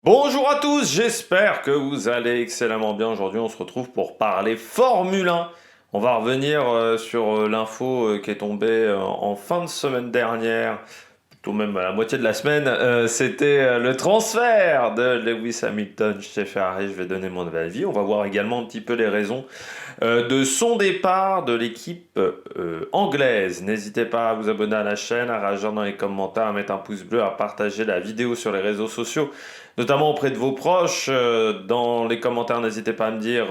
Bonjour à tous, j'espère que vous allez excellemment bien. Aujourd'hui, on se retrouve pour parler Formule 1. On va revenir sur l'info qui est tombée en fin de semaine dernière, plutôt même à la moitié de la semaine. C'était le transfert de Lewis Hamilton chez Ferrari. Je vais donner mon avis. On va voir également un petit peu les raisons de son départ de l'équipe anglaise. N'hésitez pas à vous abonner à la chaîne, à réagir dans les commentaires, à mettre un pouce bleu, à partager la vidéo sur les réseaux sociaux, notamment auprès de vos proches. Dans les commentaires, n'hésitez pas à me dire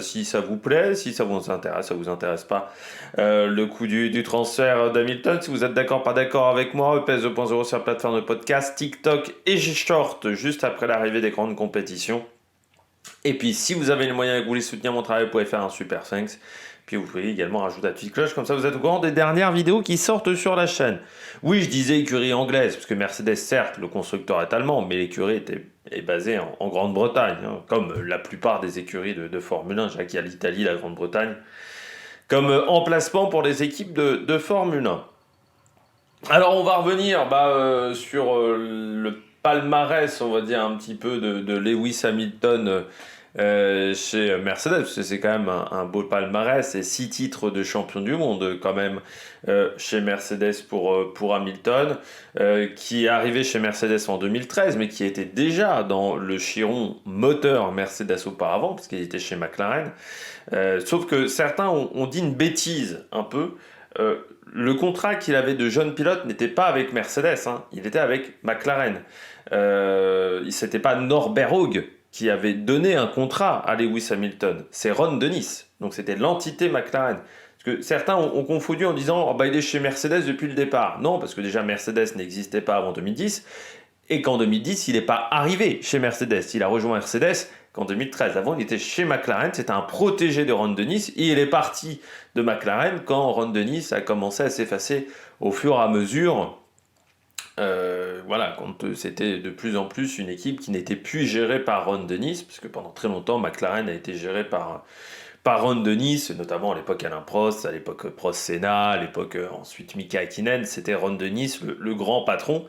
si ça vous plaît, si ça vous intéresse pas. Le coup du transfert d'Hamilton, si vous êtes d'accord, pas d'accord avec moi, EPS 2.0 sur la plateforme de podcast, TikTok et G-Short, juste après l'arrivée des grandes compétitions. Et puis, si vous avez les moyens et que vous voulez soutenir mon travail, vous pouvez faire un super thanks. Puis vous pouvez également rajouter la petite cloche, comme ça vous êtes au courant des dernières vidéos qui sortent sur la chaîne. Oui, je disais écurie anglaise, parce que Mercedes, certes, le constructeur est allemand, mais l'écurie est basée en Grande-Bretagne, hein, comme la plupart des écuries de Formule 1, déjà qu'il y a l'Italie, la Grande-Bretagne, comme emplacement pour les équipes de Formule 1. Alors on va revenir sur le palmarès, on va dire un petit peu de Lewis Hamilton chez Mercedes, parce que c'est quand même un beau palmarès, et 6 titres de champion du monde quand même chez Mercedes pour Hamilton, qui est arrivé chez Mercedes en 2013, mais qui était déjà dans le chiron moteur Mercedes auparavant, parce qu'il était chez McLaren. Sauf que certains ont dit une bêtise un peu. Le contrat qu'il avait de jeune pilote n'était pas avec Mercedes, hein, il était avec McLaren. C'était pas Norbert Haug qui avait donné un contrat à Lewis Hamilton, c'est Ron Dennis. Donc c'était l'entité McLaren. Parce que certains ont confondu en disant il est chez Mercedes depuis le départ. Non, parce que déjà Mercedes n'existait pas avant 2010 et qu'en 2010 il n'est pas arrivé chez Mercedes. Il a rejoint Mercedes qu'en 2013. Avant, il était chez McLaren, c'était un protégé de Ron Dennis, et il est parti de McLaren quand Ron Dennis a commencé à s'effacer au fur et à mesure. Quand c'était de plus en plus une équipe qui n'était plus gérée par Ron Dennis, puisque pendant très longtemps, McLaren a été géré par Ron Dennis, notamment à l'époque Alain Prost, à l'époque Prost Senna, à l'époque ensuite Mika Häkkinen, c'était Ron Dennis, le grand patron.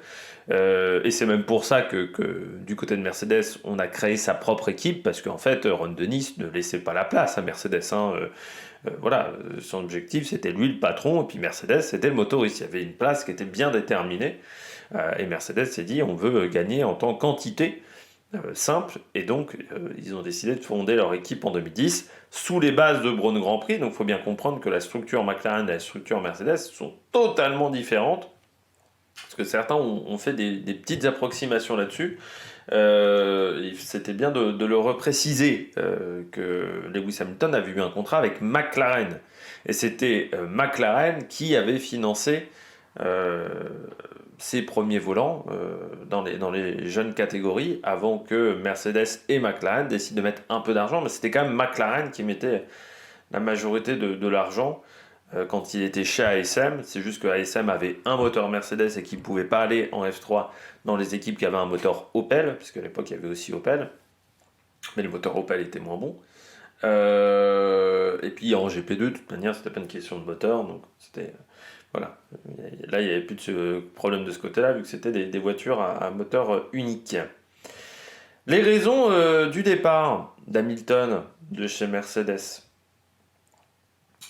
Et c'est même pour ça que du côté de Mercedes, on a créé sa propre équipe, parce qu'en fait, Ron Dennis ne laissait pas la place à Mercedes. Son objectif, c'était lui le patron, et puis Mercedes, c'était le motoriste. Il y avait une place qui était bien déterminée, et Mercedes s'est dit, on veut gagner en tant qu'entité simple, et donc ils ont décidé de fonder leur équipe en 2010 sous les bases de Braun Grand Prix. Donc il faut bien comprendre que la structure McLaren et la structure Mercedes sont totalement différentes, parce que certains ont fait des petites approximations là-dessus. C'était bien de le repréciser, que Lewis Hamilton avait eu un contrat avec McLaren. Et c'était McLaren qui avait financé ses premiers volants dans les jeunes catégories, avant que Mercedes et McLaren décident de mettre un peu d'argent. Mais c'était quand même McLaren qui mettait la majorité de l'argent quand il était chez ASM. C'est juste que ASM avait un moteur Mercedes et qu'il ne pouvait pas aller en F3 dans les équipes qui avaient un moteur Opel, puisqu'à l'époque il y avait aussi Opel, mais le moteur Opel était moins bon. Et puis en GP2, de toute manière, c'était pas une question de moteur, donc c'était. Voilà. Là, il n'y avait plus de ce problème de ce côté-là, vu que c'était des voitures à moteur unique. Les raisons du départ d'Hamilton de chez Mercedes.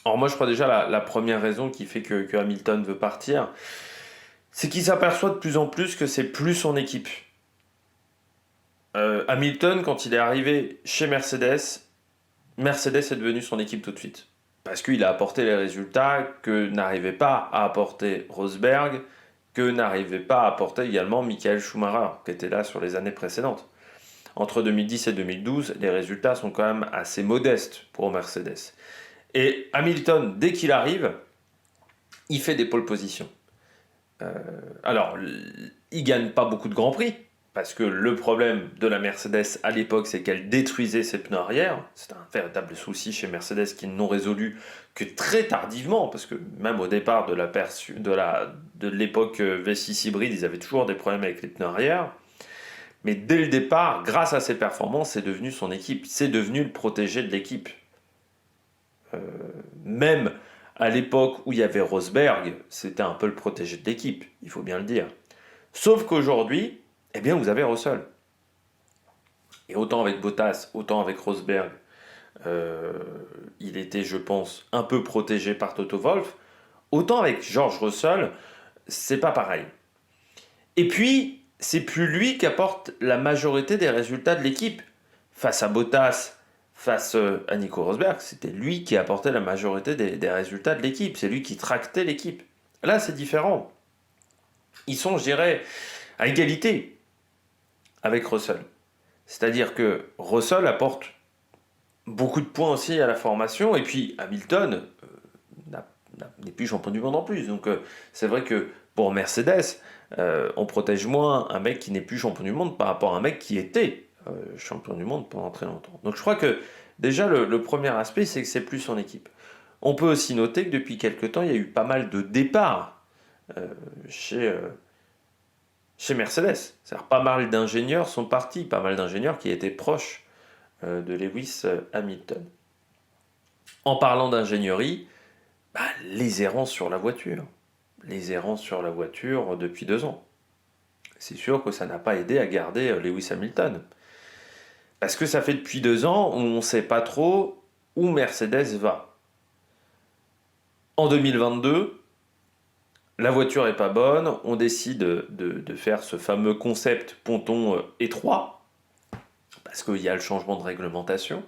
Alors moi, je crois déjà la première raison qui fait que Hamilton veut partir, c'est qu'il s'aperçoit de plus en plus que c'est plus son équipe. Hamilton, quand il est arrivé chez Mercedes, Mercedes est devenu son équipe tout de suite. Parce qu'il a apporté les résultats que n'arrivait pas à apporter Rosberg, que n'arrivait pas à apporter également Michael Schumacher, qui était là sur les années précédentes. Entre 2010 et 2012, les résultats sont quand même assez modestes pour Mercedes. Et Hamilton, dès qu'il arrive, il fait des pole positions. Alors, il gagne pas beaucoup de grands prix, parce que le problème de la Mercedes à l'époque, c'est qu'elle détruisait ses pneus arrière. C'est un véritable souci chez Mercedes qu'ils n'ont résolu que très tardivement, parce que même au départ de l'époque V6 hybride, ils avaient toujours des problèmes avec les pneus arrière. Mais dès le départ, grâce à ses performances, c'est devenu son équipe. C'est devenu le protégé de l'équipe. Même à l'époque où il y avait Rosberg, c'était un peu le protégé de l'équipe, il faut bien le dire. Sauf qu'aujourd'hui, eh bien, vous avez Russell. Et autant avec Bottas, autant avec Rosberg, il était, je pense, un peu protégé par Toto Wolff, autant avec George Russell, c'est pas pareil. Et puis, c'est plus lui qui apporte la majorité des résultats de l'équipe. Face à Bottas, face à Nico Rosberg, c'était lui qui apportait la majorité des résultats de l'équipe. C'est lui qui tractait l'équipe. Là, c'est différent. Ils sont, je dirais, à égalité avec Russell. C'est-à-dire que Russell apporte beaucoup de points aussi à la formation, et puis Hamilton n'est plus champion du monde en plus. Donc c'est vrai que pour Mercedes, on protège moins un mec qui n'est plus champion du monde par rapport à un mec qui était champion du monde pendant très longtemps. Donc je crois que déjà le premier aspect, c'est que c'est plus son équipe. On peut aussi noter que depuis quelques temps, il y a eu pas mal de départs euh, chez, euh, chez Mercedes. C'est-à-dire pas mal d'ingénieurs sont partis, pas mal d'ingénieurs qui étaient proches de Lewis Hamilton. En parlant d'ingénierie, les errances sur la voiture. Les errances sur la voiture depuis 2 ans. C'est sûr que ça n'a pas aidé à garder Lewis Hamilton. Parce que ça fait depuis 2 ans où on ne sait pas trop où Mercedes va. En 2022, la voiture n'est pas bonne, on décide de faire ce fameux concept ponton étroit, parce qu'il y a le changement de réglementation,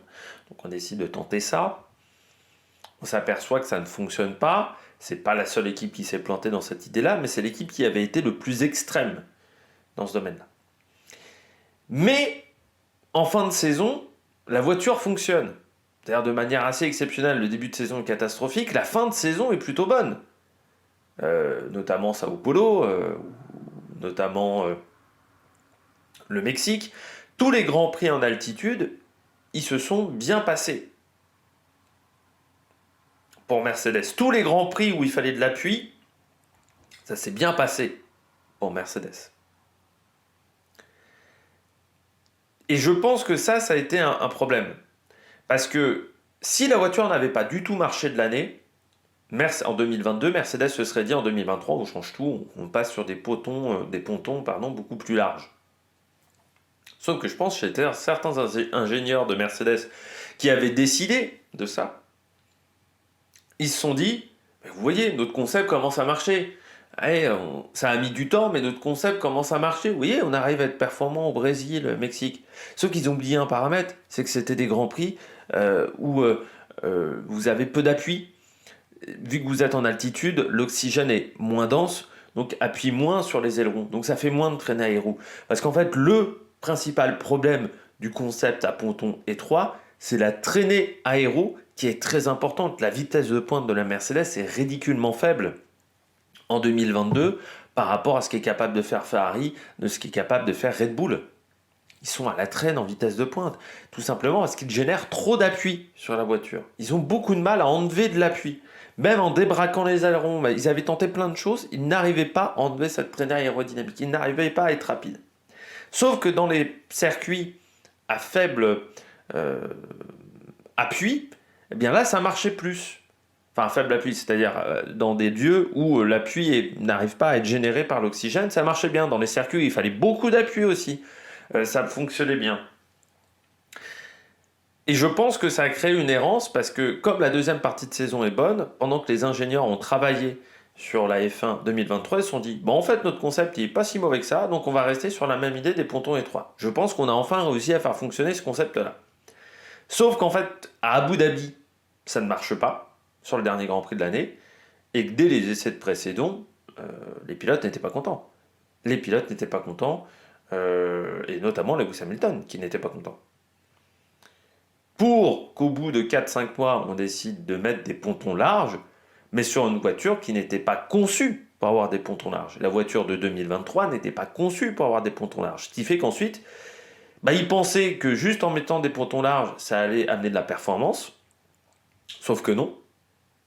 donc on décide de tenter ça. On s'aperçoit que ça ne fonctionne pas. C'est pas la seule équipe qui s'est plantée dans cette idée-là, mais c'est l'équipe qui avait été le plus extrême dans ce domaine-là. Mais en fin de saison, la voiture fonctionne. C'est-à-dire de manière assez exceptionnelle, le début de saison est catastrophique, la fin de saison est plutôt bonne. Notamment Sao Paulo, notamment le Mexique. Tous les grands prix en altitude, ils se sont bien passés. Pour Mercedes, tous les grands prix où il fallait de l'appui, ça s'est bien passé pour Mercedes. Et je pense que ça a été un problème. Parce que si la voiture n'avait pas du tout marché de l'année, en 2022, Mercedes se serait dit en 2023, on change tout, on passe sur des pontons beaucoup plus larges. Sauf que je pense que c'était certains ingénieurs de Mercedes qui avaient décidé de ça. Ils se sont dit, vous voyez, notre concept commence à marcher. Allez, ça a mis du temps, mais notre concept commence à marcher. Vous voyez, on arrive à être performant au Brésil, au Mexique. Sauf qu'ils ont oublié un paramètre, c'est que c'était des grands prix où vous avez peu d'appui. Vu que vous êtes en altitude, l'oxygène est moins dense, donc appuie moins sur les ailerons. Donc ça fait moins de traînée à héros. Parce qu'en fait, le principal problème du concept à ponton étroit, c'est la traînée aéro qui est très importante. La vitesse de pointe de la Mercedes est ridiculement faible en 2022 par rapport à ce qu'est capable de faire Ferrari, de ce qu'est capable de faire Red Bull. Ils sont à la traîne en vitesse de pointe, tout simplement parce qu'ils génèrent trop d'appui sur la voiture. Ils ont beaucoup de mal à enlever de l'appui. Même en débraquant les ailerons, ils avaient tenté plein de choses, ils n'arrivaient pas à enlever cette traînée aérodynamique, ils n'arrivaient pas à être rapides. Sauf que dans les circuits à faible appui, eh bien là ça marchait plus. Enfin faible appui, c'est-à-dire dans des lieux où l'appui n'arrive pas à être généré par l'oxygène, ça marchait bien. Dans les circuits, il fallait beaucoup d'appui aussi. Ça fonctionnait bien. Et je pense que ça a créé une errance parce que comme la deuxième partie de saison est bonne, pendant que les ingénieurs ont travaillé sur la F1 2023, ils se sont dit, bon en fait notre concept il est pas si mauvais que ça, donc on va rester sur la même idée des pontons étroits. Je pense qu'on a enfin réussi à faire fonctionner ce concept-là. Sauf qu'en fait, à Abu Dhabi, ça ne marche pas sur le dernier Grand Prix de l'année, et que dès les essais de précédents, les pilotes n'étaient pas contents. Les pilotes n'étaient pas contents, et notamment Lewis Hamilton, qui n'était pas content. Pour qu'au bout de 4-5 mois, on décide de mettre des pontons larges, mais sur une voiture qui n'était pas conçue pour avoir des pontons larges. La voiture de 2023 n'était pas conçue pour avoir des pontons larges. Ce qui fait qu'ensuite, ils pensaient que juste en mettant des pontons larges, ça allait amener de la performance. Sauf que non,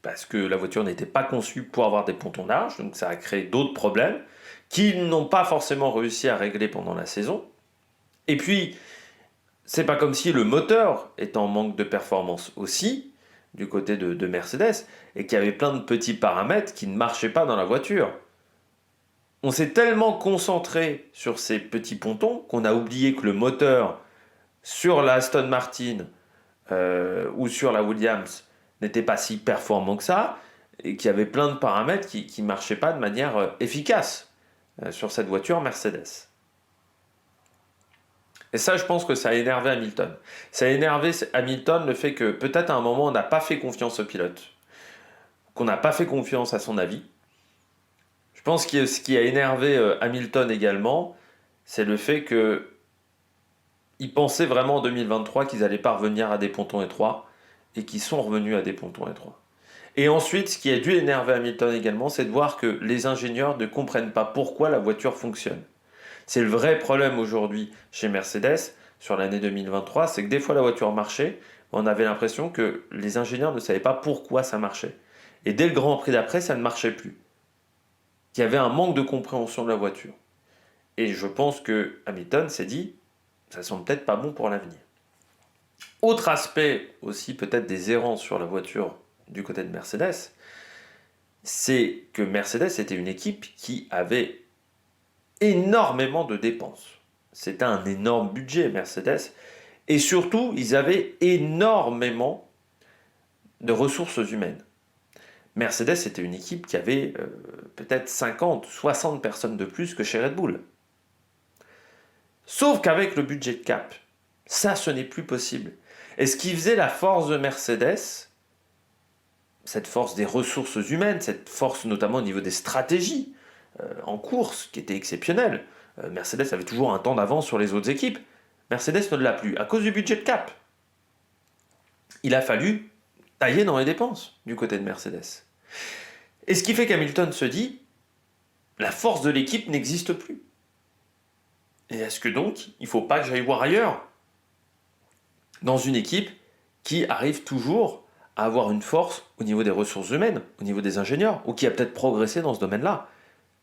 parce que la voiture n'était pas conçue pour avoir des pontons larges, donc ça a créé d'autres problèmes qu'ils n'ont pas forcément réussi à régler pendant la saison. Et puis, c'est pas comme si le moteur était en manque de performance aussi, du côté de Mercedes, et qu'il y avait plein de petits paramètres qui ne marchaient pas dans la voiture. On s'est tellement concentré sur ces petits pontons qu'on a oublié que le moteur sur la Aston Martin ou sur la Williams n'était pas si performant que ça, et qu'il y avait plein de paramètres qui ne marchaient pas de manière efficace sur cette voiture Mercedes. Et ça, je pense que ça a énervé Hamilton. Ça a énervé Hamilton le fait que peut-être à un moment, on n'a pas fait confiance au pilote, qu'on n'a pas fait confiance à son avis. Je pense que ce qui a énervé Hamilton également, c'est le fait qu'ils pensaient vraiment en 2023 qu'ils allaient pas revenir à des pontons étroits et qu'ils sont revenus à des pontons étroits. Et ensuite, ce qui a dû énerver Hamilton également, c'est de voir que les ingénieurs ne comprennent pas pourquoi la voiture fonctionne. C'est le vrai problème aujourd'hui chez Mercedes sur l'année 2023, c'est que des fois la voiture marchait, on avait l'impression que les ingénieurs ne savaient pas pourquoi ça marchait. Et dès le Grand Prix d'après, ça ne marchait plus. Il y avait un manque de compréhension de la voiture. Et je pense que Hamilton s'est dit, ça sent peut-être pas bon pour l'avenir. Autre aspect aussi peut-être des errances sur la voiture du côté de Mercedes, c'est que Mercedes était une équipe qui avait énormément de dépenses. C'était un énorme budget Mercedes, et surtout ils avaient énormément de ressources humaines. Mercedes était une équipe qui avait peut-être 50, 60 personnes de plus que chez Red Bull. Sauf qu'avec le budget de cap, ça ce n'est plus possible. Et ce qui faisait la force de Mercedes, cette force des ressources humaines, cette force notamment au niveau des stratégies en course, qui était exceptionnelle. Mercedes avait toujours un temps d'avance sur les autres équipes. Mercedes ne l'a plus, à cause du budget de cap. Il a fallu tailler dans les dépenses du côté de Mercedes. Et ce qui fait qu'Hamilton se dit, la force de l'équipe n'existe plus. Et est-ce que donc, il ne faut pas que j'aille voir ailleurs, dans une équipe qui arrive toujours à avoir une force au niveau des ressources humaines, au niveau des ingénieurs, ou qui a peut-être progressé dans ce domaine-là.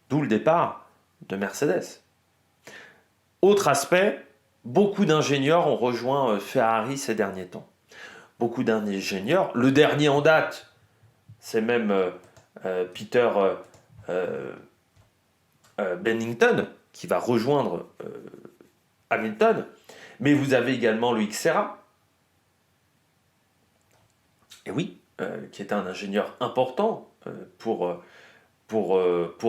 D'où le départ de Mercedes. Autre aspect, beaucoup d'ingénieurs ont rejoint Ferrari ces derniers temps. Beaucoup d'ingénieurs, le dernier en date, c'est même Peter Bennington, qui va rejoindre Hamilton, mais vous avez également Loïc Serra, et oui, qui est un ingénieur important pour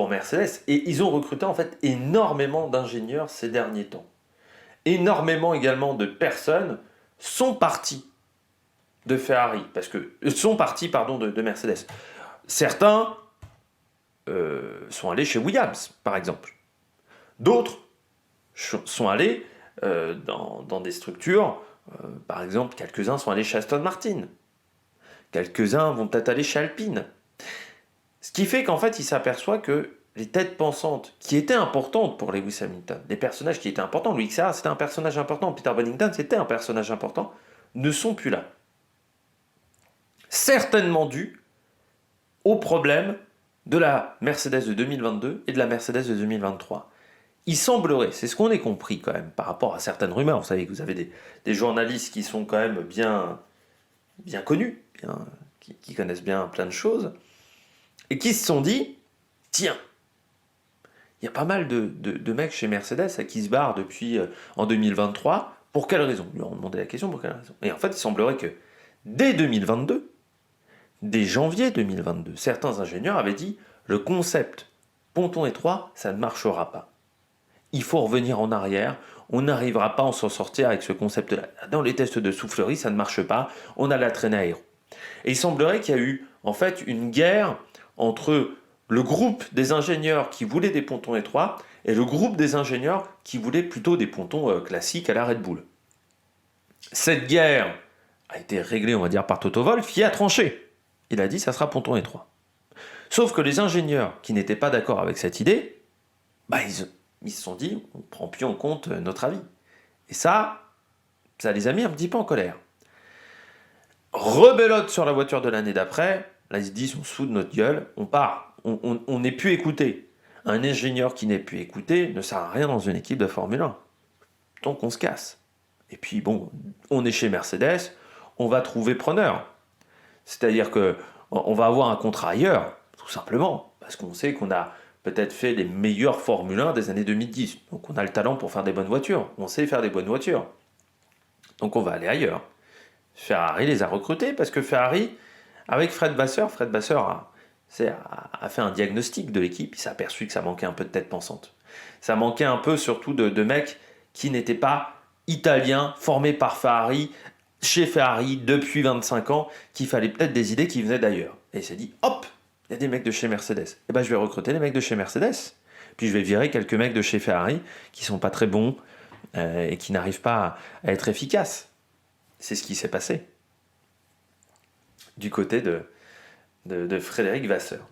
Mercedes. Et ils ont recruté en fait énormément d'ingénieurs ces derniers temps. Énormément également de personnes sont parties de Ferrari, sont parties de Mercedes. Certains sont allés chez Williams, par exemple. D'autres sont allés dans des structures, par exemple, quelques-uns sont allés chez Aston Martin. Quelques-uns vont peut-être aller chez Alpine. Ce qui fait qu'en fait, il s'aperçoit que les têtes pensantes, qui étaient importantes pour Lewis Hamilton, les personnages qui étaient importants, Loïc Serra, c'était un personnage important, Peter Bennington, c'était un personnage important, ne sont plus là. Certainement dû au problème de la Mercedes de 2022 et de la Mercedes de 2023. Il semblerait, c'est ce qu'on a compris quand même, par rapport à certaines rumeurs, vous savez que vous avez des journalistes qui sont quand même bien connus, qui connaissent bien plein de choses, et qui se sont dit, tiens, il y a pas mal de mecs chez Mercedes qui se barrent depuis en 2023. Pour quelle raison? Ils leur ont demandé la question, pour quelle raison? Et en fait, il semblerait que dès 2022, dès janvier 2022, certains ingénieurs avaient dit, le concept ponton étroit, ça ne marchera pas. Il faut revenir en arrière, on n'arrivera pas à s'en sortir avec ce concept-là. Dans les tests de soufflerie, ça ne marche pas, on a la traînée aéro. Et il semblerait qu'il y a eu en fait une guerre entre le groupe des ingénieurs qui voulaient des pontons étroits et le groupe des ingénieurs qui voulaient plutôt des pontons classiques à la Red Bull. Cette guerre a été réglée, on va dire, par Toto Wolff, qui a tranché. Il a dit ça sera ponton étroit. Sauf que les ingénieurs qui n'étaient pas d'accord avec cette idée, ils se sont dit on ne prend plus en compte notre avis. Et ça les a mis un petit peu en colère. Rebelote sur la voiture de l'année d'après, là ils se disent on se fout de notre gueule, on part, on n'est plus écouté. Un ingénieur qui n'est plus écouté ne sert à rien dans une équipe de Formule 1. Donc on se casse. Et puis bon, on est chez Mercedes, on va trouver preneur. C'est-à-dire qu'on va avoir un contrat ailleurs, tout simplement, parce qu'on sait qu'on a peut-être fait les meilleurs Formule 1 des années 2010. Donc on a le talent pour faire des bonnes voitures, on sait faire des bonnes voitures. Donc on va aller ailleurs. Ferrari les a recrutés parce que Ferrari, avec Fred Vasseur a fait un diagnostic de l'équipe, il s'est aperçu que ça manquait un peu de tête pensante. Ça manquait un peu surtout de mecs qui n'étaient pas italiens, formés par Ferrari, chez Ferrari depuis 25 ans, qu'il fallait peut-être des idées qui venaient d'ailleurs. Et il s'est dit, hop, il y a des mecs de chez Mercedes. Et ben je vais recruter les mecs de chez Mercedes. Puis je vais virer quelques mecs de chez Ferrari qui sont pas très bons et qui n'arrivent pas à être efficaces. C'est ce qui s'est passé du côté de Frédéric Vasseur.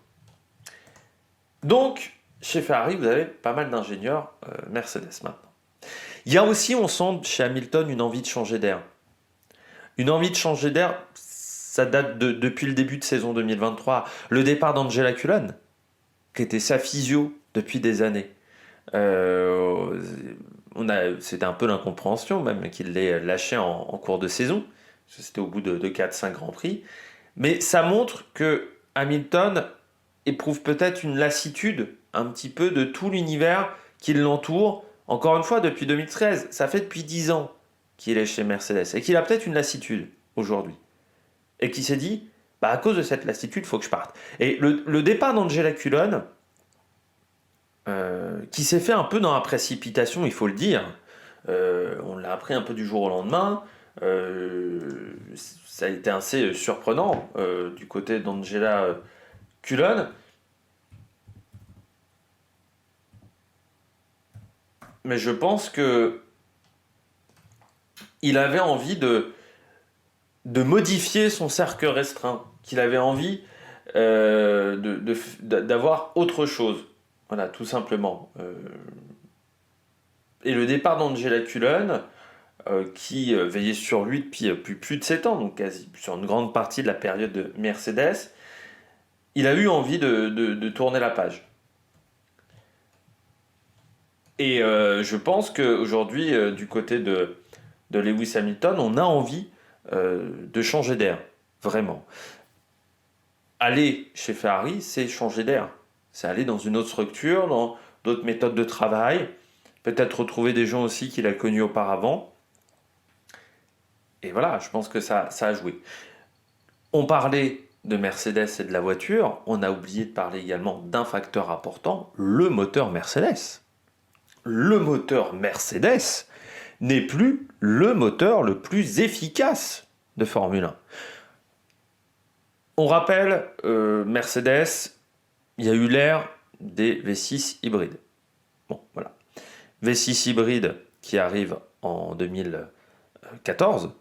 Donc, chez Ferrari, vous avez pas mal d'ingénieurs Mercedes maintenant. Il y a aussi, on sent chez Hamilton une envie de changer d'air. Une envie de changer d'air, ça date depuis le début de saison 2023. Le départ d'Angela Cullen, qui était sa physio depuis des années. C'était un peu l'incompréhension même qu'il l'ait lâché en cours de saison. C'était au bout de 4-5 Grands Prix. Mais ça montre que Hamilton éprouve peut-être une lassitude un petit peu de tout l'univers qui l'entoure. Encore une fois, depuis 2013, ça fait depuis 10 ans qu'il est chez Mercedes et qu'il a peut-être une lassitude aujourd'hui. Et qui s'est dit, à cause de cette lassitude, il faut que je parte. Et le départ d'Angela Cullen, qui s'est fait un peu dans la précipitation, il faut le dire, on l'a appris un peu du jour au lendemain, ça a été assez surprenant du côté d'Angela Cullen. Mais je pense que il avait envie de modifier son cercle restreint, qu'il avait envie d'avoir autre chose. Voilà, tout simplement. Et le départ d'Angela Cullen, qui veillait sur lui depuis plus de 7 ans, donc quasi sur une grande partie de la période de Mercedes, il a eu envie de tourner la page. Et je pense qu'aujourd'hui, du côté de Lewis Hamilton, on a envie de changer d'air, vraiment. Aller chez Ferrari, c'est changer d'air. C'est aller dans une autre structure, dans d'autres méthodes de travail, peut-être retrouver des gens aussi qu'il a connus auparavant. Et voilà, je pense que ça a joué. On parlait de Mercedes et de la voiture, on a oublié de parler également d'un facteur important, le moteur Mercedes. Le moteur Mercedes n'est plus le moteur le plus efficace de Formule 1. On rappelle, Mercedes, il y a eu l'ère des V6 hybrides. Bon, voilà. V6 hybride qui arrive en 2014,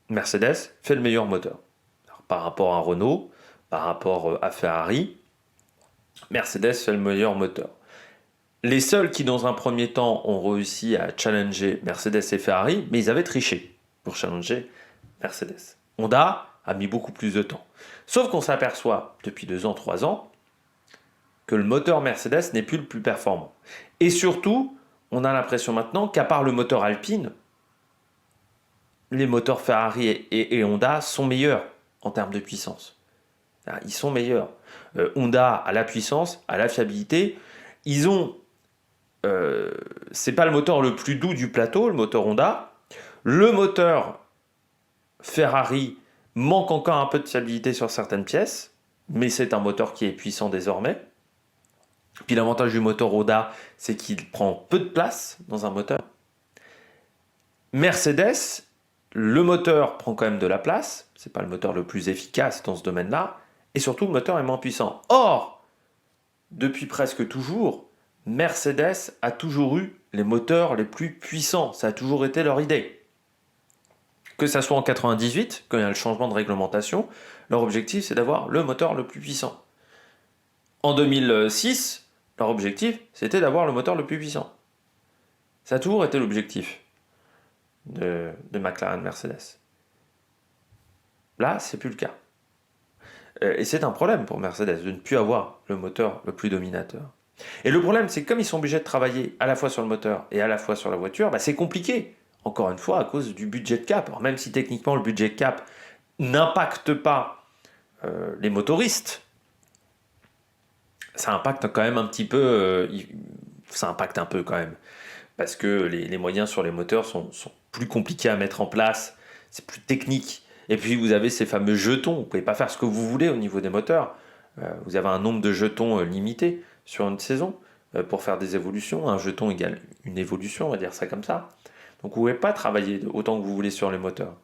Mercedes fait le meilleur moteur. Alors, par rapport à Renault, par rapport à Ferrari, Mercedes fait le meilleur moteur. Les seuls qui, dans un premier temps, ont réussi à challenger Mercedes et Ferrari, mais ils avaient triché pour challenger Mercedes. Honda a mis beaucoup plus de temps. Sauf qu'on s'aperçoit, depuis 2 ans, 3 ans, que le moteur Mercedes n'est plus le plus performant. Et surtout, on a l'impression maintenant qu'à part le moteur Alpine, les moteurs Ferrari et Honda sont meilleurs en termes de puissance. Ils sont meilleurs. Honda a la puissance, a la fiabilité. Ils ont... c'est pas le moteur le plus doux du plateau, le moteur Honda. Le moteur Ferrari manque encore un peu de fiabilité sur certaines pièces, mais c'est un moteur qui est puissant désormais. Puis l'avantage du moteur Honda, c'est qu'il prend peu de place dans un moteur. Mercedes, le moteur prend quand même de la place, c'est pas le moteur le plus efficace dans ce domaine-là, et surtout le moteur est moins puissant. Or, depuis presque toujours, Mercedes a toujours eu les moteurs les plus puissants, ça a toujours été leur idée. Que ça soit en 98, quand il y a le changement de réglementation, leur objectif c'est d'avoir le moteur le plus puissant. En 2006, leur objectif c'était d'avoir le moteur le plus puissant. Ça a toujours été l'objectif de McLaren Mercedes. Là, c'est plus le cas. Et c'est un problème pour Mercedes de ne plus avoir le moteur le plus dominateur. Et le problème, c'est que comme ils sont obligés de travailler à la fois sur le moteur et à la fois sur la voiture, c'est compliqué. Encore une fois, à cause du budget de cap. Alors, même si techniquement le budget de cap n'impacte pas les motoristes, ça impacte quand même un petit peu. Ça impacte un peu quand même. Parce que les moyens sur les moteurs sont plus compliqué à mettre en place, c'est plus technique. Et puis vous avez ces fameux jetons, vous ne pouvez pas faire ce que vous voulez au niveau des moteurs. Vous avez un nombre de jetons limité sur une saison pour faire des évolutions. Un jeton égale une évolution, on va dire ça comme ça. Donc vous ne pouvez pas travailler autant que vous voulez sur les moteurs.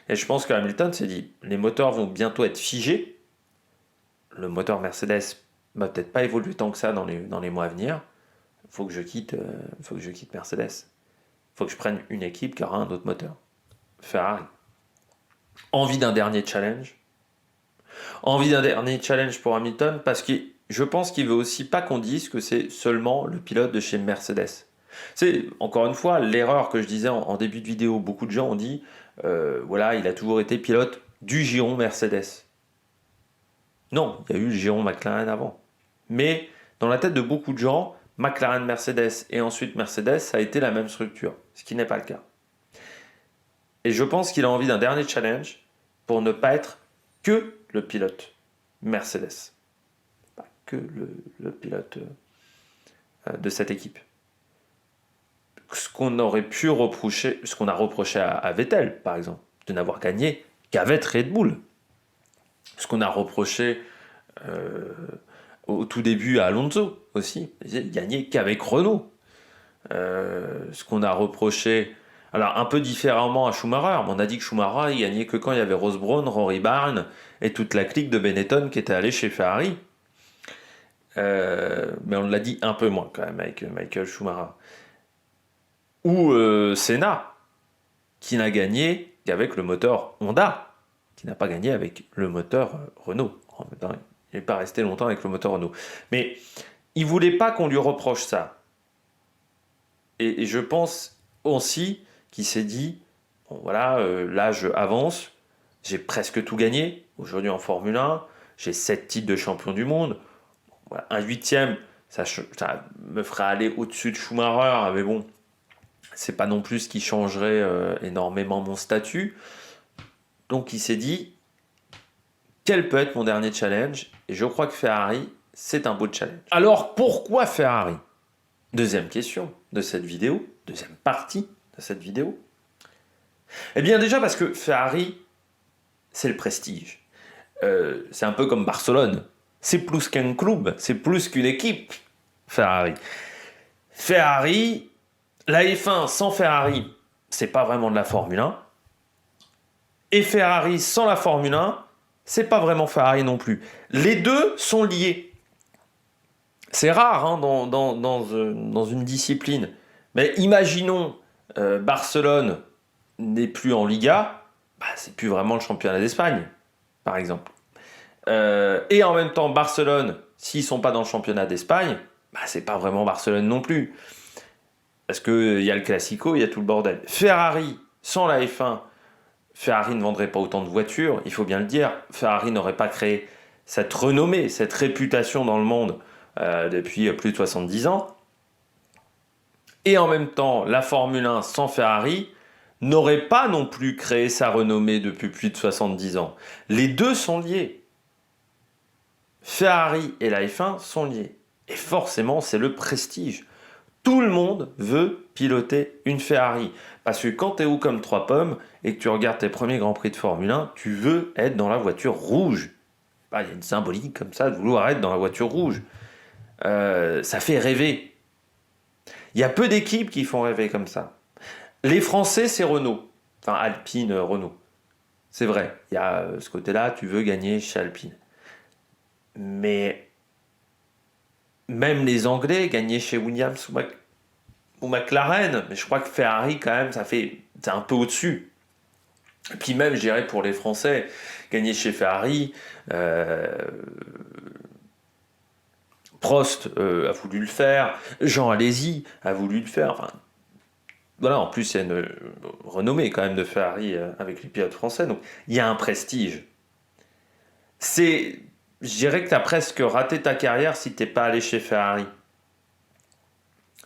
Et je pense que Hamilton s'est dit, les moteurs vont bientôt être figés. Le moteur Mercedes va peut-être pas évoluer tant que ça dans les mois à venir. Il faut que je quitte Mercedes. Il faut que je prenne une équipe qui aura un autre moteur. Ferrari. Envie d'un dernier challenge. Envie d'un dernier challenge pour Hamilton parce que je pense qu'il veut aussi pas qu'on dise que c'est seulement le pilote de chez Mercedes. C'est encore une fois l'erreur que je disais en début de vidéo. Beaucoup de gens ont dit voilà, il a toujours été pilote du giron Mercedes. Non, il y a eu le giron McLaren avant. Mais dans la tête de beaucoup de gens, McLaren Mercedes et ensuite Mercedes, ça a été la même structure, ce qui n'est pas le cas. Et je pense qu'il a envie d'un dernier challenge pour ne pas être que le pilote Mercedes. Pas que le pilote de cette équipe. Ce qu'on aurait pu reprocher, ce qu'on a reproché à Vettel, par exemple, de n'avoir gagné qu'avec Red Bull. Ce qu'on a reproché au tout début à Alonso aussi, il gagnait qu'avec Renault. Ce qu'on a reproché, alors un peu différemment à Schumacher, mais on a dit que Schumacher il gagnait que quand il y avait Ross Brawn, Rory Barnes et toute la clique de Benetton qui était allée chez Ferrari. Mais on l'a dit un peu moins quand même avec Michael Schumacher. Ou Senna, qui n'a gagné qu'avec le moteur Honda, qui n'a pas gagné avec le moteur Renault. En même temps, il n'est pas resté longtemps avec le moteur Renault. Mais il ne voulait pas qu'on lui reproche ça. Et je pense aussi qu'il s'est dit, bon voilà, là je avance, j'ai presque tout gagné, aujourd'hui en Formule 1, j'ai 7 titres de champion du monde, voilà, un 8e, ça me ferait aller au-dessus de Schumacher, mais bon, c'est pas non plus ce qui changerait énormément mon statut. Donc il s'est dit, quel peut être mon dernier challenge? Et je crois que Ferrari, c'est un beau challenge. Alors pourquoi Ferrari? Deuxième question de cette vidéo, deuxième partie de cette vidéo. Eh bien déjà parce que Ferrari, c'est le prestige. C'est un peu comme Barcelone. C'est plus qu'un club, c'est plus qu'une équipe, Ferrari. Ferrari, la F1 sans Ferrari, c'est pas vraiment de la Formule 1. Et Ferrari sans la Formule 1, c'est pas vraiment Ferrari non plus. Les deux sont liés. C'est rare hein, dans une discipline. Mais imaginons Barcelone n'est plus en Liga, bah, c'est plus vraiment le championnat d'Espagne, par exemple. Et en même temps, Barcelone, s'ils ne sont pas dans le championnat d'Espagne, bah, c'est pas vraiment Barcelone non plus. Parce qu'il y a le Classico, il y a tout le bordel. Ferrari, sans la F1, Ferrari ne vendrait pas autant de voitures, il faut bien le dire. Ferrari n'aurait pas créé cette renommée, cette réputation dans le monde depuis plus de 70 ans. Et en même temps, la Formule 1 sans Ferrari n'aurait pas non plus créé sa renommée depuis plus de 70 ans. Les deux sont liés. Ferrari et la F1 sont liés. Et forcément, c'est le prestige. Tout le monde veut piloter une Ferrari. Parce que quand tu es haut comme 3 pommes et que tu regardes tes premiers Grands Prix de Formule 1, tu veux être dans la voiture rouge. Il y a une symbolique comme ça de vouloir être dans la voiture rouge. Ça fait rêver. Il y a peu d'équipes qui font rêver comme ça. Les Français, c'est Renault. Enfin, Alpine, Renault. C'est vrai, il y a ce côté-là, tu veux gagner chez Alpine. Mais même les Anglais gagnaient chez Williams ou McLaren. Mais je crois que Ferrari, quand même, c'est un peu au-dessus. Et puis même, je dirais, pour les Français, gagner chez Ferrari... Prost a voulu le faire, Jean Alesi a voulu le faire. Enfin, voilà, en plus, il y a une renommée quand même de Ferrari avec les pilotes français. Donc, il y a un prestige. Je dirais que tu as presque raté ta carrière si tu n'es pas allé chez Ferrari.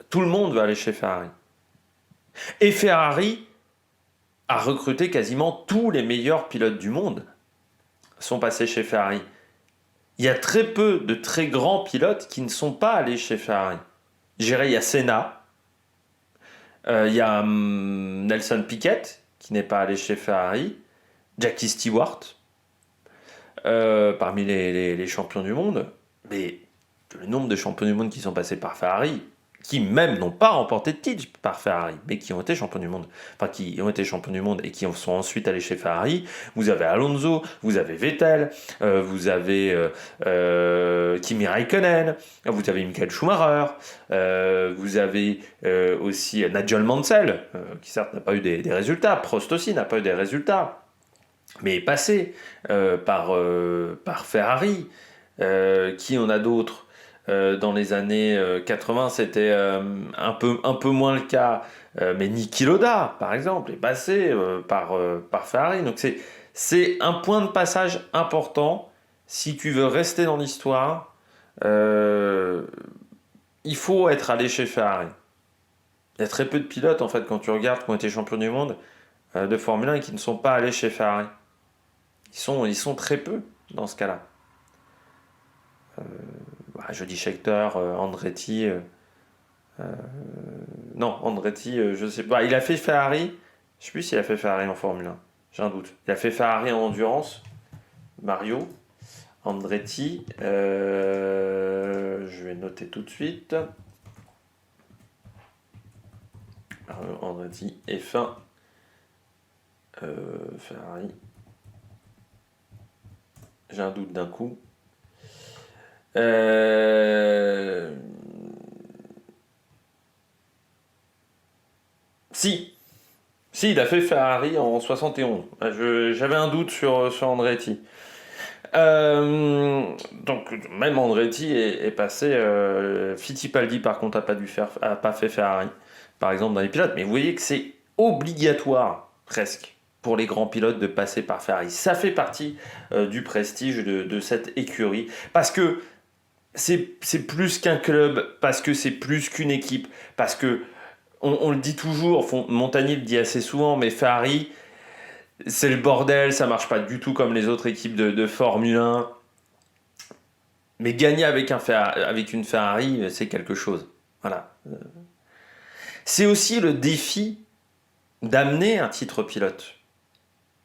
Tout le monde veut aller chez Ferrari. Et Ferrari a recruté quasiment tous les meilleurs pilotes du monde sont passés chez Ferrari. Il y a très peu de très grands pilotes qui ne sont pas allés chez Ferrari. Je dirais, il y a Senna, Il y a Nelson Piquet, qui n'est pas allé chez Ferrari. Jackie Stewart, parmi les champions du monde. Mais le nombre de champions du monde qui sont passés par Ferrari, qui même n'ont pas remporté de titre par Ferrari, mais qui ont été champions du monde, enfin qui ont été champions du monde et qui sont ensuite allés chez Ferrari. Vous avez Alonso, vous avez Vettel, vous avez Kimi Raikkonen, vous avez Michael Schumacher, vous avez aussi Nigel Mansell, qui certes n'a pas eu des résultats, Prost aussi n'a pas eu des résultats, mais est passé par Ferrari. Qui en a d'autres dans les années 80, c'était un peu moins le cas. Mais Niki Lauda, par exemple, est passé par Ferrari. Donc c'est un point de passage important. Si tu veux rester dans l'histoire, il faut être allé chez Ferrari. Il y a très peu de pilotes, en fait, quand tu regardes, qui ont été champions du monde de Formule 1 et qui ne sont pas allés chez Ferrari. Ils sont très peu dans ce cas-là. Je dis Scheckter, Andretti. Non, Andretti, je sais pas. Il a fait Ferrari. Je sais plus s'il a fait Ferrari en Formule 1. J'ai un doute. Il a fait Ferrari en endurance. Mario. Andretti. Je vais noter tout de suite. Andretti F1. Ferrari. J'ai un doute d'un coup. Si, il a fait Ferrari en 71. J'avais un doute sur Andretti. Donc même Andretti est passé. Fittipaldi par contre a pas fait Ferrari, par exemple dans les pilotes. Mais vous voyez que c'est obligatoire presque pour les grands pilotes de passer par Ferrari. Ça fait partie du prestige de cette écurie parce que c'est plus qu'un club, parce que c'est plus qu'une équipe, parce que on le dit toujours, Montagny le dit assez souvent, mais Ferrari, c'est le bordel, ça marche pas du tout comme les autres équipes de Formule 1. Mais gagner avec une Ferrari, c'est quelque chose. Voilà. C'est aussi le défi d'amener un titre pilote.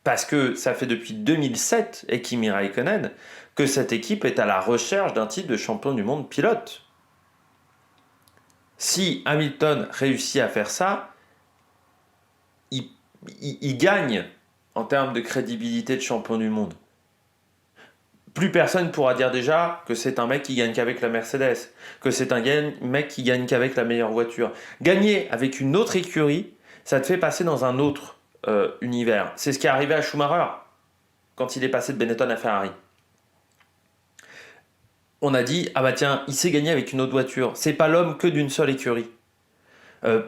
Parce que ça fait depuis 2007, et Kimi Raikkonen, que cette équipe est à la recherche d'un titre de champion du monde pilote. Si Hamilton réussit à faire ça, il gagne en termes de crédibilité de champion du monde. Plus personne ne pourra dire déjà que c'est un mec qui gagne qu'avec la Mercedes, que c'est un mec qui gagne qu'avec la meilleure voiture. Gagner avec une autre écurie, ça te fait passer dans un autre univers. C'est ce qui est arrivé à Schumacher quand il est passé de Benetton à Ferrari. On a dit, ah bah tiens, il s'est gagné avec une autre voiture. C'est pas l'homme que d'une seule écurie.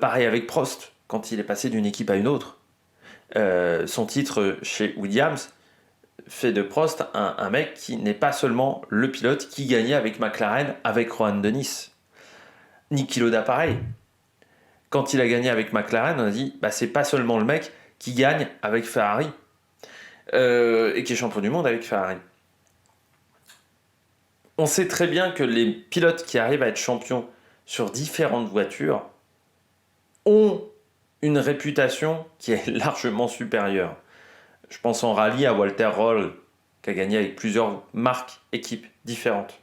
Pareil avec Prost, quand il est passé d'une équipe à une autre. Son titre chez Williams fait de Prost un mec qui n'est pas seulement le pilote qui gagnait avec McLaren, avec Rohan Dennis. Niki Lauda pareil. Quand il a gagné avec McLaren, on a dit, bah c'est pas seulement le mec qui gagne avec Ferrari et qui est champion du monde avec Ferrari. On sait très bien que les pilotes qui arrivent à être champions sur différentes voitures ont une réputation qui est largement supérieure. Je pense en rallye à Walter Röhrl, qui a gagné avec plusieurs marques, équipes différentes.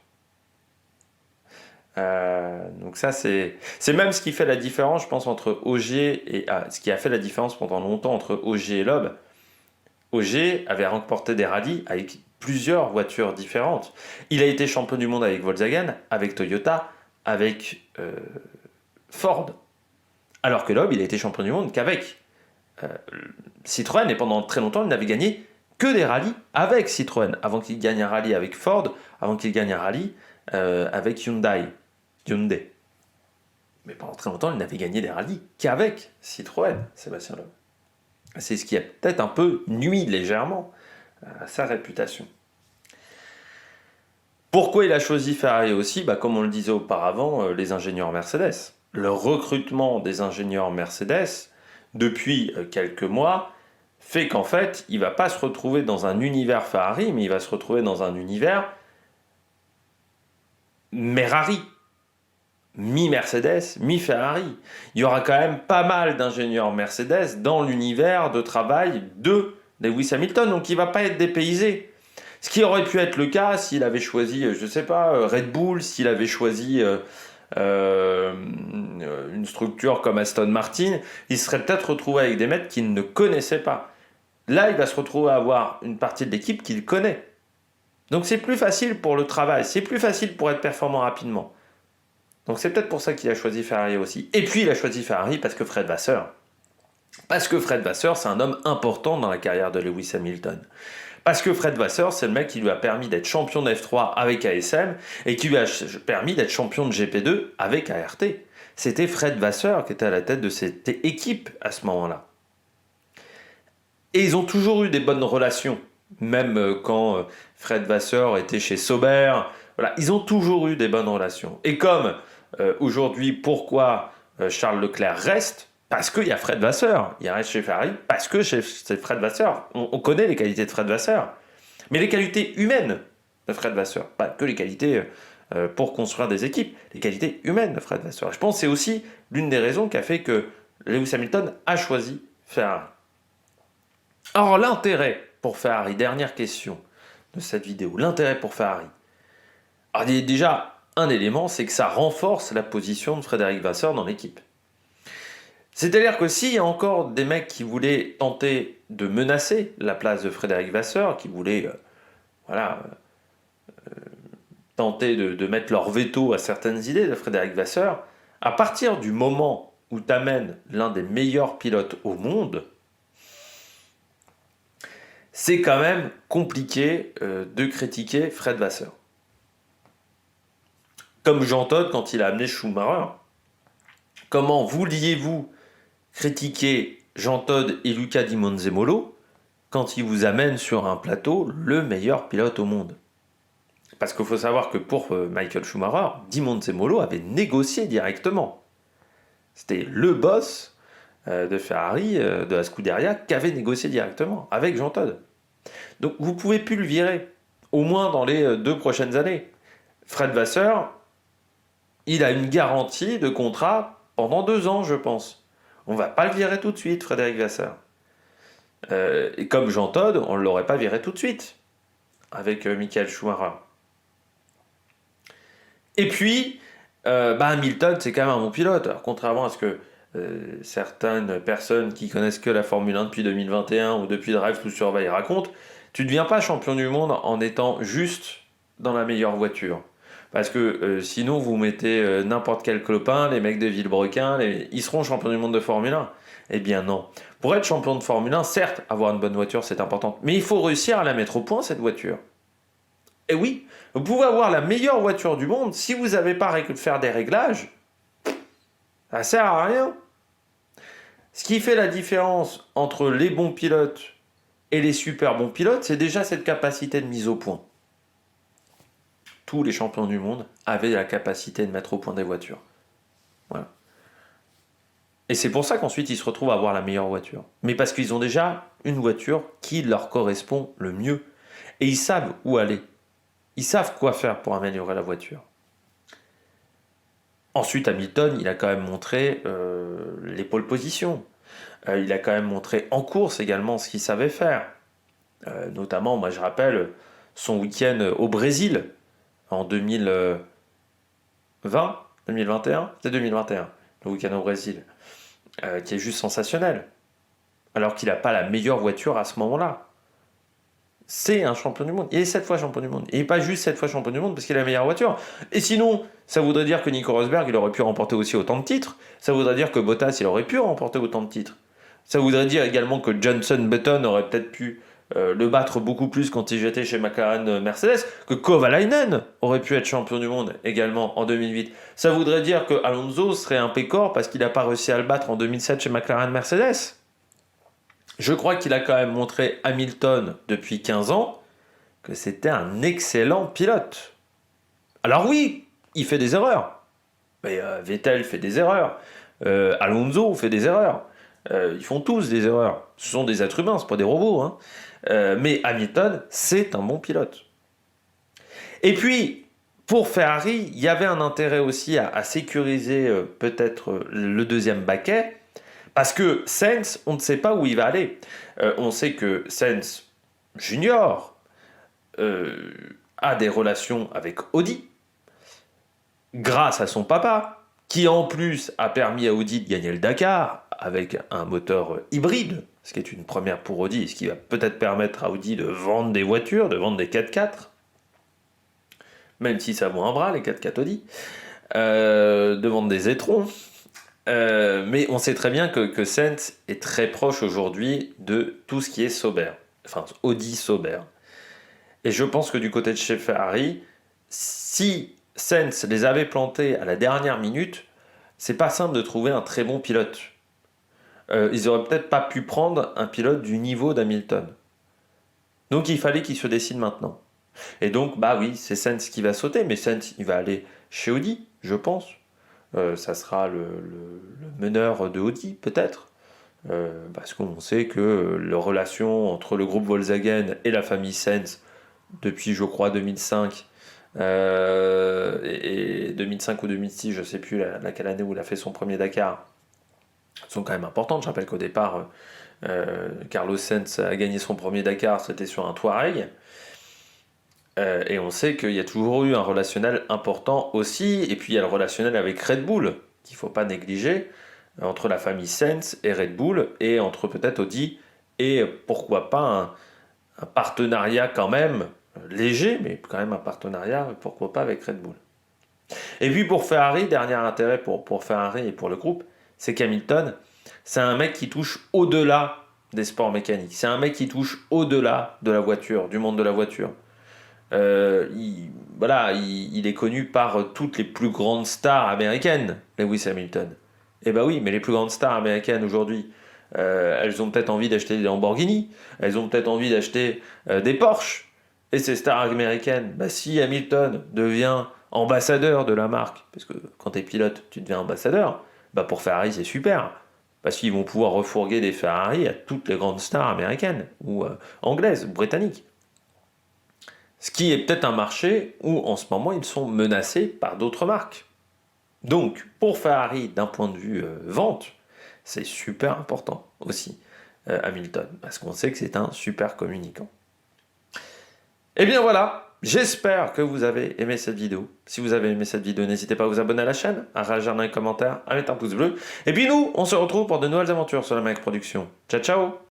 Donc ça, c'est même ce qui fait la différence, je pense, entre Ogier et... ce qui a fait la différence pendant longtemps entre Ogier et Loeb. Ogier avait remporté des rallyes avec plusieurs voitures différentes. Il a été champion du monde avec Volkswagen, avec Toyota, avec Ford. Alors que Loeb, il a été champion du monde qu'avec Citroën, et pendant très longtemps, il n'avait gagné que des rallyes avec Citroën, avant qu'il gagne un rallye avec Ford, avant qu'il gagne un rallye avec Hyundai. Mais pendant très longtemps, il n'avait gagné des rallyes qu'avec Citroën, Sébastien Loeb. C'est ce qui a peut-être un peu nui légèrement à sa réputation. Pourquoi il a choisi Ferrari aussi ? Comme on le disait auparavant, les ingénieurs Mercedes. Le recrutement des ingénieurs Mercedes, depuis quelques mois, fait qu'en fait, il ne va pas se retrouver dans un univers Ferrari, mais il va se retrouver dans un univers Merrari. mi-Mercedes, mi-Ferrari. Il y aura quand même pas mal d'ingénieurs Mercedes dans l'univers de travail de Lewis Hamilton, donc il ne va pas être dépaysé. Ce qui aurait pu être le cas s'il avait choisi, je ne sais pas, Red Bull, s'il avait choisi une structure comme Aston Martin, il serait peut-être retrouvé avec des mecs qu'il ne connaissait pas. Là, il va se retrouver à avoir une partie de l'équipe qu'il connaît. Donc c'est plus facile pour le travail, c'est plus facile pour être performant rapidement. Donc c'est peut-être pour ça qu'il a choisi Ferrari aussi. Et puis il a choisi Ferrari parce que Fred Vasseur. Parce que Fred Vasseur, c'est un homme important dans la carrière de Lewis Hamilton. Parce que Fred Vasseur, c'est le mec qui lui a permis d'être champion de F3 avec ASM et qui lui a permis d'être champion de GP2 avec ART. C'était Fred Vasseur qui était à la tête de cette équipe à ce moment-là. Et ils ont toujours eu des bonnes relations, même quand Fred Vasseur était chez Sauber. Voilà, ils ont toujours eu des bonnes relations. Et comme aujourd'hui, pourquoi Charles Leclerc reste? Parce qu'il y a Fred Vasseur. Il reste chez Ferrari parce que c'est Fred Vasseur. On connaît les qualités de Fred Vasseur. Mais les qualités humaines de Fred Vasseur, pas que les qualités pour construire des équipes, les qualités humaines de Fred Vasseur. Je pense que c'est aussi l'une des raisons qui a fait que Lewis Hamilton a choisi Ferrari. Alors l'intérêt pour Ferrari, dernière question de cette vidéo, l'intérêt pour Ferrari. Alors il y a déjà un élément, c'est que ça renforce la position de Frédéric Vasseur dans l'équipe. C'est-à-dire que s'il y a encore des mecs qui voulaient tenter de menacer la place de Frédéric Vasseur, qui voulaient tenter de mettre leur veto à certaines idées de Frédéric Vasseur, à partir du moment où tu amènes l'un des meilleurs pilotes au monde, c'est quand même compliqué de critiquer Fred Vasseur. Comme Jean Todt quand il a amené Schumacher. Comment vouliez-vous critiquer Jean Todt et Luca Di Monzemolo quand ils vous amènent sur un plateau le meilleur pilote au monde? Parce qu'il faut savoir que pour Michael Schumacher, Di Monzemolo avait négocié directement. C'était le boss de Ferrari, de la Scuderia, qui avait négocié directement avec Jean Todt. Donc vous ne pouvez plus le virer, au moins dans les 2 prochaines années. Fred Vasseur, il a une garantie de contrat pendant 2 ans, je pense. On ne va pas le virer tout de suite, Frédéric Vasseur. Et comme Jean Todt, on ne l'aurait pas viré tout de suite, avec Michael Schumacher. Et puis, Hamilton, c'est quand même un bon pilote. Alors, contrairement à ce que certaines personnes qui connaissent que la Formule 1 depuis 2021 ou depuis Drive to Survive racontent, tu ne deviens pas champion du monde en étant juste dans la meilleure voiture. Parce que sinon, vous mettez n'importe quel clopin, les mecs de Villebrequin, ils seront champions du monde de Formule 1. Eh bien non. Pour être champion de Formule 1, certes, avoir une bonne voiture, c'est important. Mais il faut réussir à la mettre au point, cette voiture. Et oui, vous pouvez avoir la meilleure voiture du monde, si vous n'avez pas faire des réglages, ça ne sert à rien. Ce qui fait la différence entre les bons pilotes et les super bons pilotes, c'est déjà cette capacité de mise au point. Tous les champions du monde avaient la capacité de mettre au point des voitures. Voilà. Et c'est pour ça qu'ensuite ils se retrouvent à avoir la meilleure voiture. Mais parce qu'ils ont déjà une voiture qui leur correspond le mieux. Et ils savent où aller. Ils savent quoi faire pour améliorer la voiture. Ensuite, Hamilton, il a quand même montré les pole positions. Il a quand même montré en course également ce qu'il savait faire. Notamment, moi je rappelle son week-end au Brésil en 2020, 2021, c'est 2021, le week-end au Brésil, qui est juste sensationnel. Alors qu'il n'a pas la meilleure voiture à ce moment-là. C'est un champion du monde. Il est 7 fois champion du monde. Il n'est pas juste 7 fois champion du monde parce qu'il a la meilleure voiture. Et sinon, ça voudrait dire que Nico Rosberg, il aurait pu remporter aussi autant de titres. Ça voudrait dire que Bottas, il aurait pu remporter autant de titres. Ça voudrait dire également que Jenson Button aurait peut-être pu le battre beaucoup plus quand il était chez McLaren Mercedes, que Kovalainen aurait pu être champion du monde également en 2008. Ça voudrait dire que Alonso serait un pécor parce qu'il n'a pas réussi à le battre en 2007 chez McLaren Mercedes. Je crois qu'il a quand même montré Hamilton depuis 15 ans que c'était un excellent pilote. Alors oui, il fait des erreurs. Mais Vettel fait des erreurs. Alonso fait des erreurs. Ils font tous des erreurs. Ce sont des êtres humains, ce pas des robots. Mais Hamilton, c'est un bon pilote. Et puis, Pour Ferrari, il y avait un intérêt aussi à sécuriser peut-être le deuxième baquet, parce que Sainz, on ne sait pas où il va aller. On sait que Sainz Junior a des relations avec Audi, grâce à son papa, qui en plus a permis à Audi de gagner le Dakar avec un moteur hybride, ce qui est une première pour Audi, ce qui va peut-être permettre à Audi de vendre des voitures, de vendre des 4x4, même si ça vaut un bras les 4x4 Audi, de vendre des e-trons. Mais on sait très bien que Sainz est très proche aujourd'hui de tout ce qui est Sauber, enfin Audi Sauber. Et je pense que du côté de chez Ferrari, si Sainz les avait plantés à la dernière minute, c'est pas simple de trouver un très bon pilote. Ils auraient peut-être pas pu prendre un pilote du niveau d'Hamilton. Donc il fallait qu'il se décide maintenant. Et donc, bah oui, c'est Sainz qui va sauter, mais Sainz, il va aller chez Audi, je pense. Ça sera le meneur de Audi, peut-être. Parce qu'on sait que la relation entre le groupe Volkswagen et la famille Sainz, depuis, je crois, 2005, et 2005 ou 2006, je ne sais plus laquelle année où il a fait son premier Dakar, sont quand même importantes. Je rappelle qu'au départ, Carlos Sainz a gagné son premier Dakar, c'était sur un Touareg. Et on sait qu'il y a toujours eu un relationnel important aussi, et puis il y a le relationnel avec Red Bull, qu'il ne faut pas négliger, entre la famille Sainz et Red Bull, et entre peut-être Audi, et pourquoi pas un partenariat quand même, léger, mais quand même un partenariat, pourquoi pas avec Red Bull. Et puis pour Ferrari, dernier intérêt pour Ferrari et pour le groupe, c'est qu'Hamilton, c'est un mec qui touche au-delà des sports mécaniques, c'est un mec qui touche au-delà de la voiture, du monde de la voiture. Il est connu par toutes les plus grandes stars américaines, Lewis Hamilton. Eh ben oui, mais les plus grandes stars américaines aujourd'hui, elles ont peut-être envie d'acheter des Lamborghini, elles ont peut-être envie d'acheter des Porsche. Et ces stars américaines, bah, si Hamilton devient ambassadeur de la marque, parce que quand tu es pilote, tu deviens ambassadeur, bah pour Ferrari, c'est super. Parce qu'ils vont pouvoir refourguer des Ferrari à toutes les grandes stars américaines, ou anglaises, ou britanniques. Ce qui est peut-être un marché où en ce moment ils sont menacés par d'autres marques. Donc pour Ferrari, d'un point de vue vente, c'est super important aussi, Hamilton, parce qu'on sait que c'est un super communicant. Et bien voilà, j'espère que vous avez aimé cette vidéo. Si vous avez aimé cette vidéo, n'hésitez pas à vous abonner à la chaîne, à réagir dans les commentaires, à mettre un pouce bleu. Et puis nous, on se retrouve pour de nouvelles aventures sur la Mac Production. Ciao ciao.